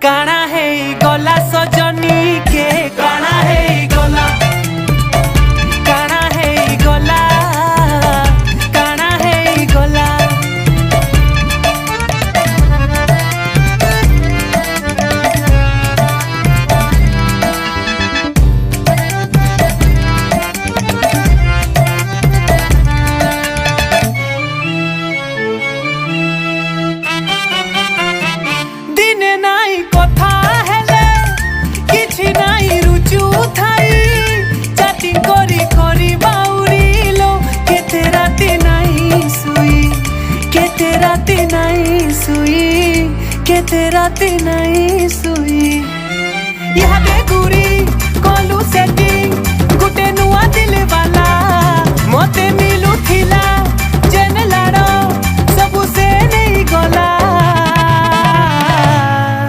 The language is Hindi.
काना है गला सजनी के काना है गला काना है गला काना है गला दिने नाई कथा हेले किछि नाई रुचु थाई चाटी करी करी बाउरिलो केते राती नाई सुई केते राती नाई सुई केते राती नाई सुई यहाँ पे गुरी